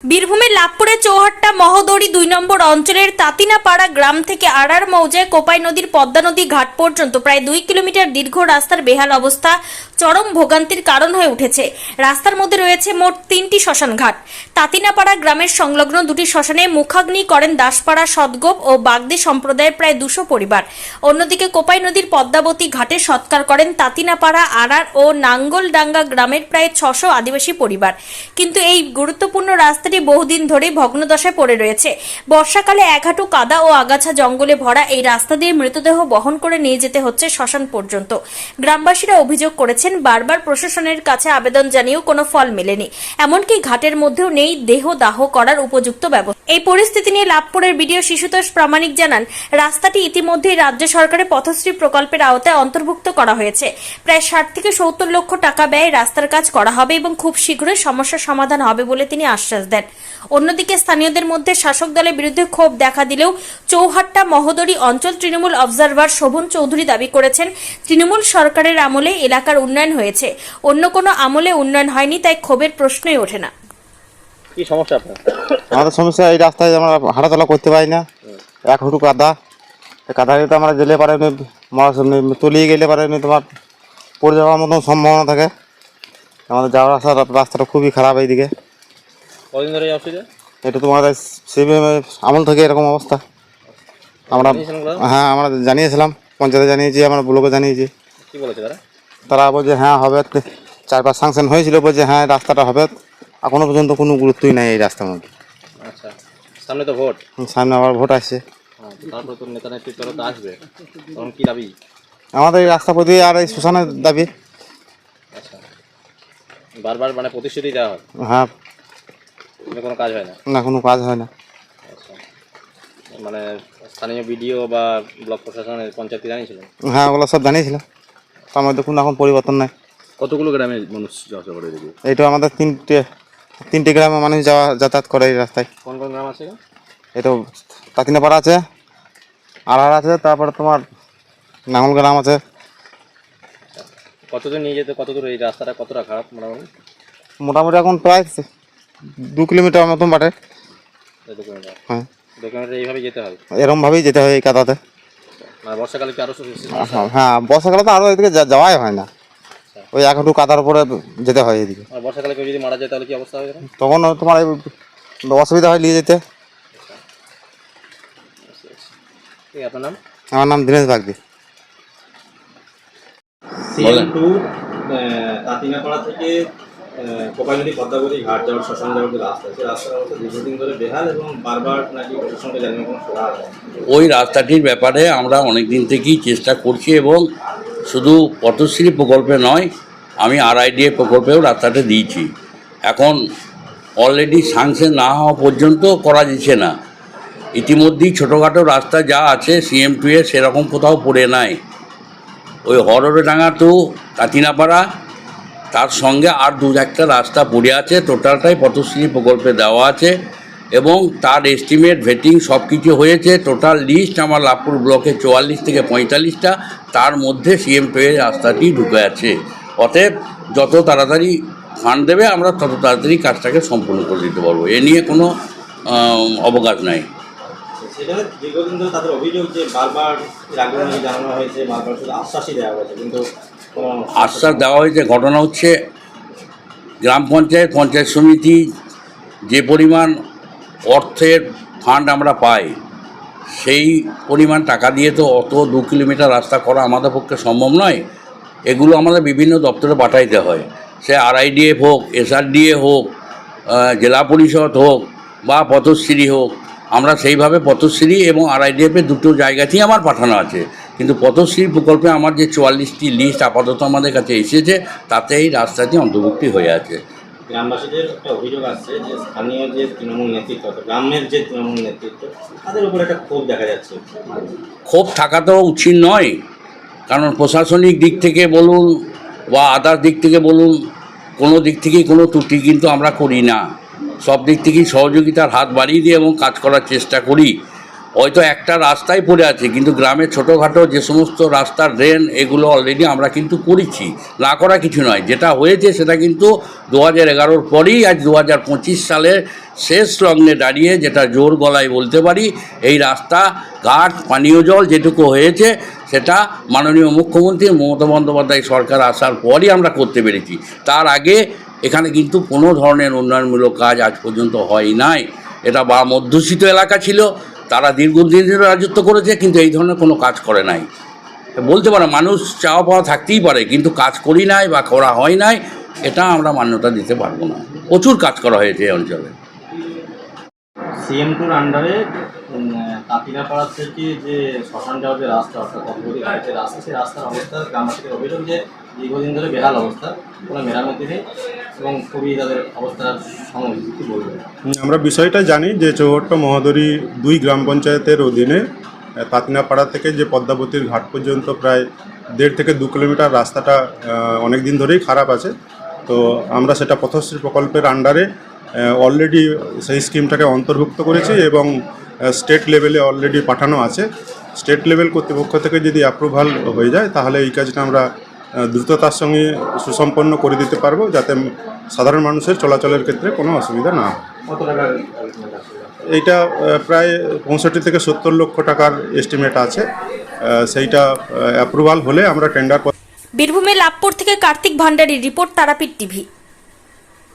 বীরভূমের লাভপুরের চৌহাট্টা মহদড়ি 2 নম্বর অঞ্চলের তাতিনাপাড়া গ্রাম থেকে আড়ার মৌজায় কোপাই নদীর পদ্মা নদী ঘাট পর্যন্ত প্রায় 2 কিলোমিটার দীর্ঘ রাস্তার বেহাল অবস্থা চরম ভোগান্তির কারণ হয়ে উঠেছে। রাস্তার মধ্যে রয়েছে মোট 3টি শ্মশান ঘাট। তাতিনাপাড়া গ্রামের সংলগ্ন 2টি শ্মশানে মুখাগ্নি করেন দাসপাড়া সদগোপ ও বাগদি সম্প্রদায়ের প্রায় 200 পরিবার। অন্যদিকে কোপাই নদীর পদ্মাবতী ঘাটে সৎকার করেন তাতিনাপাড়া আড়ার ও নাঙ্গলডাঙ্গা গ্রামের প্রায় 600 আদিবাসী পরিবার। কিন্তু এই গুরুত্বপূর্ণ রাস্তাটি বহুদিন ধরে ভগ্নদশায় পড়ে রয়েছে। বর্ষাকালে এক হাঁটু কাদা ও আগাছা জঙ্গলে ভরা এই রাস্তা দিয়ে মৃতদেহ বহন করে নিয়ে যেতে হচ্ছে শ্মশান পর্যন্ত। গ্রামবাসীরা অভিযোগ করেছেন, বারবার প্রশাসনের কাছে আবেদন জানিয়েও কোনো ফল মেলেনি। এমনকি ঘাটের মধ্যেও নেই দেহ দাহ করার উপযুক্ত ব্যবস্থা। এই পরিস্থিতি নিয়ে লাভপুরের বিডিও শিশুতোষ প্রামাণিক জানান, রাস্তাটি ইতিমধ্যেই রাজ্য সরকারের পথশ্রী প্রকল্পের আওতায় অন্তর্ভুক্ত করা হয়েছে। প্রায় 60 থেকে 70 লক্ষ টাকা ব্যয়ে রাস্তার কাজ করা হবে এবং খুব শীঘ্রই সমস্যার সমাধান হবে বলে তিনি আশ্বাস দেন। অন্যদিকে স্থানীয়দের মধ্যে শাসক দলের বিরুদ্ধে ক্ষোভ দেখা দিলেও চৌহাট্টা মহদড়ি অঞ্চল তৃণমূল অবজারভার শোভন চৌধুরী দাবি করেছেন, তৃণমূল সরকারের আমলে এলাকার উন্নয়ন হয়েছে, অন্য কোনো আমলে উন্নয়ন হয়নি, তাই ক্ষোভের প্রশ্নই ওঠে না। কি সমস্যা আপনার? আমাদের সমস্যা এই রাস্তায় আমরা হাঁটাচলা করতে পারি না, এক হাঁটু কাদা। কাদা তো আমরা গেলে পারে তলিয়ে গেলে পারে তোমার পড়ে যাওয়ার মতন সম্ভাবনা থাকে। আমাদের যাওয়ার রাস্তাটা খুবই খারাপ এইদিকে। কদিন ধরে যাচ্ছি? এটা তোমার আমল থেকে এরকম অবস্থা। আমরা আমরা জানিয়েছিলাম, পঞ্চায়েতে জানিয়েছি, আমরা ব্লকে জানিয়েছি। কি বলেছে তারা বলছে হ্যাঁ হবে, 4-5 স্যাংশন হয়েছিল, বলছে হ্যাঁ রাস্তাটা হবে। এখনো পর্যন্ত কোনো গুরুত্বই নাই এই রাস্তার মধ্যে। আচ্ছা, সামনে তো ভোট, সামনে আবার ভোট আসছে, তারপরে তো নেতা নেতৃত্বরা তো আসবে, তখন কি দাবি? আমাদের এই রাস্তা প্রতি আর এই শ্মশানের দাবি। আচ্ছা, বারবার মানে প্রতিশ্রুতি দেওয়া হয়, হ্যাঁ, কোনো কাজ হয় না? না, কোনো কাজ হয় না। আচ্ছা, মানে স্থানীয় বিডিও বা ব্লক প্রশাসনের পঞ্চায়েতে জানিয়েছিলেন? হ্যাঁ, ওগুলো সব জানিয়েছিলাম, তার মধ্যে কোনো এখন পরিবর্তন নাই। কতগুলো গ্রামের মানুষ যাওয়া করে দেখি? এইটা আমাদের তিনটে গ্রামের মানুষ যাতায়াত করে এই রাস্তায়। কোন কোন গ্রাম আছে? এটা তাতিনাপাড়া আছে, আড়ার আছে, তারপরে তোমার নাঙ্গল গ্রাম আছে। কতদূর নিয়ে যেতে, কতদূর এই রাস্তাটা কতটা খারাপ? মোটামুটি এখন প্রায় 2 কিলোমিটার মতন বাটে। 2 কিলোমিটার? হ্যাঁ, 2 কিলোমিটার এইভাবে যেতে হয়? এরকমভাবেই যেতে হয় এই কাদাতে। মানে বর্ষাকালে কি আরো? হ্যাঁ, বর্ষাকালে তো আরও এদিকে যাওয়াই হয় না, ওই এক হাঁটু কাদার উপরে যেতে হয় এদিকে। আর বর্ষাকালে কেউ যদি মারা যায় তাহলে কি অবস্থা হবে? তখন তোমার অসুবিধা হয় নিয়ে যেতে। আপনার নাম? আমার নাম দীনেশ বাগদি। CM2 তাতিনাপাড়া থেকে কোপাই নদী পদ্মাবতী ঘাট যাওয়ার শ্মশান যাওয়ার যে রাস্তা, সেই রাস্তার অবস্থা দীর্ঘদিন ধরে বেহাল এবং বারবার নাকি প্রশাসনকে জানিয়ে কোনো সুরা হয়। ওই রাস্তাটির ব্যাপারে আমরা অনেক দিন থেকেই চেষ্টা করছি এবং শুধু পথশ্রী প্রকল্পে নয়, আমি RIDA প্রকল্পেও রাস্তাটা দিয়েছি। এখন অলরেডি স্যাংশন না হওয়া পর্যন্ত করা যাচ্ছে না। ইতিমধ্যেই ছোটোখাটো রাস্তা যা আছে CM2 এ সেরকম কোথাও পড়ে নাই। ওই হরডাঙ্গা টু তাতিনাপাড়া, তার সঙ্গে আর 2-1টা রাস্তা পড়ে আছে। টোটালটাই পথশ্রী প্রকল্পে দেওয়া আছে এবং তার এস্টিমেট ভেটিং সব কিছু হয়েছে। টোটাল লিস্ট আমার লাভপুর ব্লকে 44 থেকে 45টা, তার মধ্যে CM2 এর রাস্তাটি ঢুকে আছে। অতএব যত তাড়াতাড়ি ফান্ড দেবে আমরা তত তাড়াতাড়ি কাজটাকে সম্পূর্ণ করে দিতে পারবো, এ নিয়ে কোনো অবকাশ নাই। সেটা দীর্ঘদিন ধরে তাদের অভিযোগ যে বারবার আগ্রহী জানানো হয়েছে, বারবার শুধু আশ্বাসই দেওয়া হয়েছে, কিন্তু আশ্বাস দেওয়া হয়েছে। ঘটনা হচ্ছে গ্রাম পঞ্চায়েত, পঞ্চায়েত সমিতি যে পরিমাণ অর্থের ফান্ড আমরা পাই, সেই পরিমাণ টাকা দিয়ে তো অত 2 কিলোমিটার রাস্তা করা আমাদের পক্ষে সম্ভব নয়। এগুলো আমাদের বিভিন্ন দপ্তরে পাঠাইতে হয়, সে RIDF হোক, SRDA হোক, জেলা পরিষদ হোক বা পথশ্রী হোক। আমরা সেইভাবে পথশ্রী এবং RIDF-এর দুটো জায়গাতেই আমার পাঠানো আছে, কিন্তু পথশ্রী প্রকল্পে আমার যে 44টি লিস্ট আপাতত আমাদের কাছে এসেছে, তাতে এই রাস্তাটি অন্তর্ভুক্তি হয়ে আছে। গ্রামবাসীদের একটা অভিযোগ আসছে যে স্থানীয় যে তৃণমূল নেতৃত্ব, গ্রামের যে তৃণমূল নেতৃত্ব, তাদের উপর একটা ক্ষোভ দেখা যাচ্ছে। ক্ষোভ থাকা তো উচিত নয়, কারণ প্রশাসনিক দিক থেকে বলুন বা আদার দিক থেকে বলুন, কোনো দিক থেকেই কোনো ত্রুটি কিন্তু আমরা করি না। সব দিক থেকেই সহযোগিতার হাত বাড়িয়ে দিই এবং কাজ করার চেষ্টা করি। হয়তো একটা রাস্তায় পড়ে আছে, কিন্তু গ্রামে ছোটোখাটো যে সমস্ত রাস্তার ড্রেন এগুলো অলরেডি আমরা কিন্তু করেছি, না করা কিছু নয়। যেটা হয়েছে সেটা কিন্তু 2011-র পরেই আজ 2025 সালের শেষ লগ্নে দাঁড়িয়ে যেটা জোর গলায় বলতে পারি, এই রাস্তা ঘাট পানীয় জল যেটুকু হয়েছে সেটা মাননীয় মুখ্যমন্ত্রী মমতা বন্দ্যোপাধ্যায় সরকার আসার পরই আমরা করতে পেরেছি। তার আগে এখানে কিন্তু কোনো ধরনের উন্নয়নমূলক কাজ আজ পর্যন্ত হয় নাই। এটা বা মধ্যস্থিত এলাকা ছিল, তারা দীর্ঘদিন ধরে রাজত্ব করেছে, কিন্তু এই ধরনের কোনো কাজ করে নাই। বলতে পারে মানুষ চাওয়া পাওয়া থাকতেই পারে, কিন্তু কাজ করি নাই বা করা হয় নাই, এটা আমরা মান্যতা দিতে পারবো না। প্রচুর কাজ করা হয়েছে এই অঞ্চলে। CM2-র আন্ডারে তাঁতিনাপাড়া থেকে যে শ্মশান যাওয়ার যে রাস্তা, অর্থাৎ পদ্মবতী ঘাটের যে রাস্তা, সেই রাস্তার অবস্থা গ্রামবাসীদের অভিযোগ যে দীর্ঘদিন ধরে বেহাল অবস্থা, কোনো মেরামতি নেই এবং খুবই তাদের অবস্থার সমস্যা। কী বলবেন? আমরা বিষয়টা জানি যে চৌহট্টা মহোদরী 2 গ্রাম পঞ্চায়েতের অধীনে তাঁতিনাপাড়া থেকে যে পদ্মাবতীর ঘাট পর্যন্ত প্রায় 1.5 থেকে 2 কিলোমিটার রাস্তাটা অনেক দিন ধরেই খারাপ আছে। তো আমরা সেটা পথশ্রী প্রকল্পের আন্ডারে অলরেডি সেই স্কিমটাকে অন্তর্ভুক্ত করেছি এবং স্টেট লেভেলে অলরেডি পাঠানো আছে। স্টেট লেভেল কর্তৃপক্ষ থেকে যদি অ্যাপ্রুভাল হয়ে যায় তাহলে এই কাজটা আমরা দ্রুততার সঙ্গে সুসম্পন্ন করে দিতে পারবো, যাতে সাধারণ মানুষের চলাচলের ক্ষেত্রে কোনো অসুবিধা না হয়। কত টাকার এইটা প্রায় 65 থেকে 70 লক্ষ টাকার এস্টিমেট আছে। সেইটা অ্যাপ্রুভাল হলে আমরা টেন্ডার। বীরভূমে লাভপুর থেকে কার্তিক ভান্ডারীর রিপোর্ট, তারাপীঠ টিভি।